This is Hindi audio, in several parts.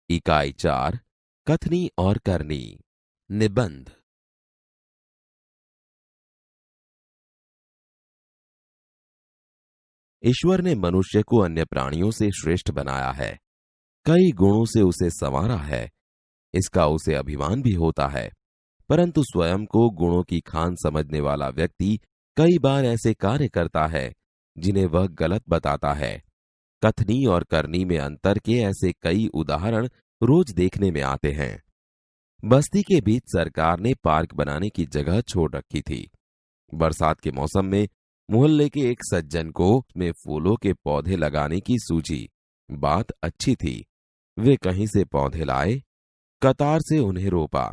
इकाई 4 कथनी और करनी। निबंध। ईश्वर ने मनुष्य को अन्य प्राणियों से श्रेष्ठ बनाया है। कई गुणों से उसे संवारा है। इसका उसे अभिमान भी होता है। परंतु स्वयं को गुणों की खान समझने वाला व्यक्ति कई बार ऐसे कार्य करता है जिन्हें वह गलत बताता है। कथनी और करनी में अंतर के ऐसे कई उदाहरण रोज देखने में आते हैं। बस्ती के बीच सरकार ने पार्क बनाने की जगह छोड़ रखी थी। बरसात के मौसम में मोहल्ले के एक सज्जन को में फूलों के पौधे लगाने की सूझी। बात अच्छी थी। वे कहीं से पौधे लाए, कतार से उन्हें रोपा,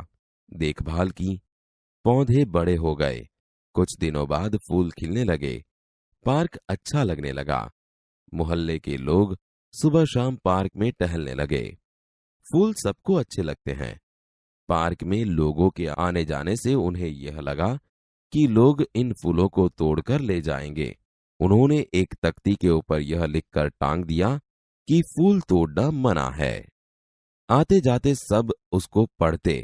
देखभाल की। पौधे बड़े हो गए। कुछ दिनों बाद फूल खिलने लगे। पार्क अच्छा लगने लगा। मोहल्ले के लोग सुबह शाम पार्क में टहलने लगे। फूल सबको अच्छे लगते हैं। पार्क में लोगों के आने जाने से उन्हें यह लगा कि लोग इन फूलों को तोड़कर ले जाएंगे। उन्होंने एक तख्ती के ऊपर यह लिखकर टांग दिया कि फूल तोड़ना मना है। आते जाते सब उसको पढ़ते।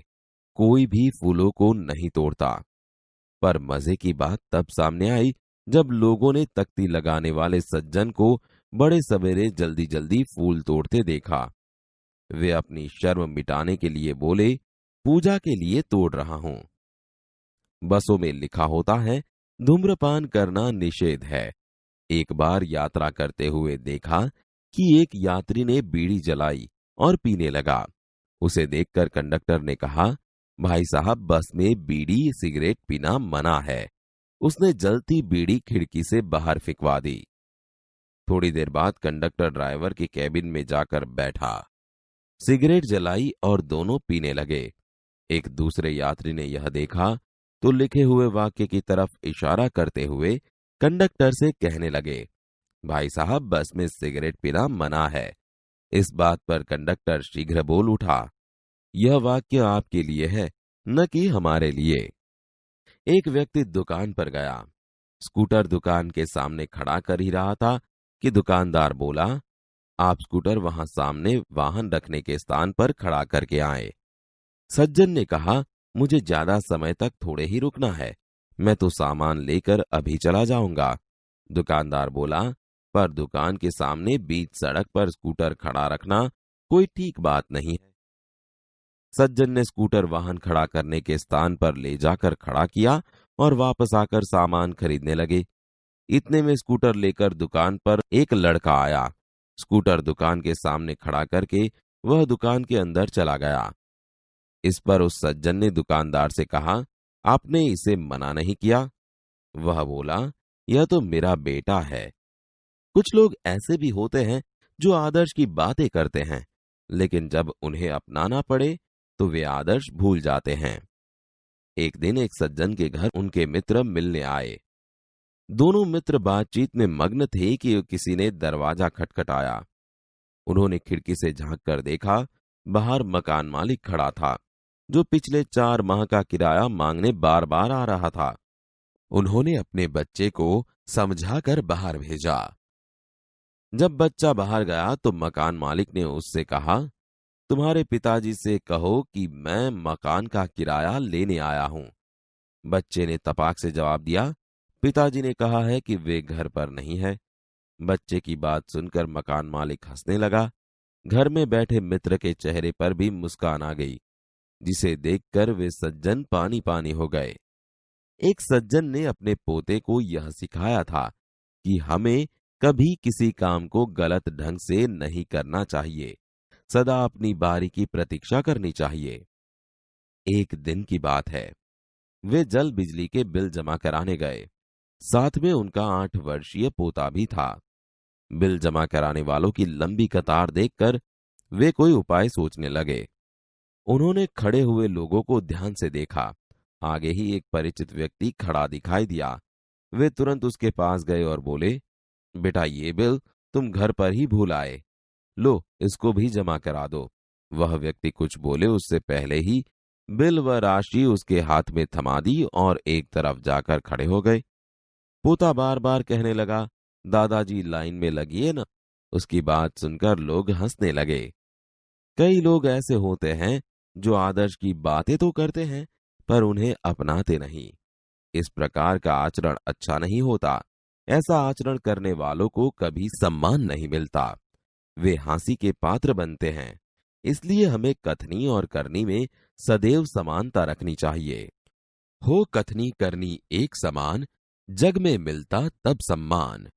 कोई भी फूलों को नहीं तोड़ता। पर मजे की बात तब सामने आई जब लोगों ने तख्ती लगाने वाले सज्जन को बड़े सवेरे जल्दी जल्दी फूल तोड़ते देखा। वे अपनी शर्म मिटाने के लिए बोले, पूजा के लिए तोड़ रहा हूं। बसों में लिखा होता है, धूम्रपान करना निषेध है। एक बार यात्रा करते हुए देखा कि एक यात्री ने बीड़ी जलाई और पीने लगा। उसे देखकर कंडक्टर ने कहा, भाई साहब, बस में बीड़ी सिगरेट पीना मना है। उसने जलती बीड़ी खिड़की से बाहर फिकवा दी। थोड़ी देर बाद कंडक्टर ड्राइवर के कैबिन में जाकर बैठा, सिगरेट जलाई और दोनों पीने लगे। एक दूसरे यात्री ने यह देखा तो लिखे हुए वाक्य की तरफ इशारा करते हुए कंडक्टर से कहने लगे, भाई साहब, बस में सिगरेट पीना मना है। इस बात पर कंडक्टर शीघ्र बोल उठा, यह वाक्य आपके लिए है, न कि हमारे लिए। एक व्यक्ति दुकान पर गया। स्कूटर दुकान के सामने खड़ा कर ही रहा था कि दुकानदार बोला, आप स्कूटर वहां सामने वाहन रखने के स्थान पर खड़ा करके आए। सज्जन ने कहा, मुझे ज्यादा समय तक थोड़े ही रुकना है, मैं तो सामान लेकर अभी चला जाऊंगा। दुकानदार बोला, पर दुकान के सामने बीच सड़क पर स्कूटर खड़ा रखना कोई ठीक बात नहीं है। सज्जन ने स्कूटर वाहन खड़ा करने के स्थान पर ले जाकर खड़ा किया और वापस आकर सामान खरीदने लगे। इतने में स्कूटर लेकर दुकान पर एक लड़का आया। स्कूटर दुकान के सामने खड़ा करके वह दुकान के अंदर चला गया। इस पर उस सज्जन ने दुकानदार से कहा, आपने इसे मना नहीं किया? वह बोला, यह तो मेरा बेटा है। कुछ लोग ऐसे भी होते हैं जो आदर्श की बातें करते हैं, लेकिन जब उन्हें अपनाना पड़े तो वे आदर्श भूल जाते हैं। एक दिन एक सज्जन के घर उनके मित्र मिलने आए। दोनों मित्र बातचीत में मग्न थे कि किसी ने दरवाजा खटखटाया। उन्होंने खिड़की से झांक कर देखा, बाहर मकान मालिक खड़ा था, जो पिछले 4 माह का किराया मांगने बार बार आ रहा था। उन्होंने अपने बच्चे को समझाकर बाहर भेजा। जब बच्चा बाहर गया तो मकान मालिक ने उससे कहा, तुम्हारे पिताजी से कहो कि मैं मकान का किराया लेने आया हूं। बच्चे ने तपाक से जवाब दिया, पिताजी ने कहा है कि वे घर पर नहीं है। बच्चे की बात सुनकर मकान मालिक हंसने लगा। घर में बैठे मित्र के चेहरे पर भी मुस्कान आ गई, जिसे देखकर वे सज्जन पानी पानी हो गए। एक सज्जन ने अपने पोते को यह सिखाया था कि हमें कभी किसी काम को गलत ढंग से नहीं करना चाहिए, सदा अपनी बारी की प्रतीक्षा करनी चाहिए। एक दिन की बात है, वे जल बिजली के बिल जमा कराने गए। साथ में उनका 8 वर्षीय पोता भी था। बिल जमा कराने वालों की लंबी कतार देखकर वे कोई उपाय सोचने लगे। उन्होंने खड़े हुए लोगों को ध्यान से देखा। आगे ही एक परिचित व्यक्ति खड़ा दिखाई दिया। वे तुरंत उसके पास गए और बोले, बेटा, ये बिल तुम घर पर ही भूल आए, लो इसको भी जमा करा दो। वह व्यक्ति कुछ बोले उससे पहले ही बिल व राशि उसके हाथ में थमा दी और एक तरफ जाकर खड़े हो गए। पोता बार बार कहने लगा, दादाजी लाइन में लगिए ना। उसकी बात सुनकर लोग हंसने लगे। कई लोग ऐसे होते हैं जो आदर्श की बातें तो करते हैं पर उन्हें अपनाते नहीं। इस प्रकार का आचरण अच्छा नहीं होता। ऐसा आचरण करने वालों को कभी सम्मान नहीं मिलता। वे हंसी के पात्र बनते हैं। इसलिए हमें कथनी और करनी में सदैव समानता रखनी चाहिए। हो कथनी करनी एक समान, जग में मिलता तब सम्मान।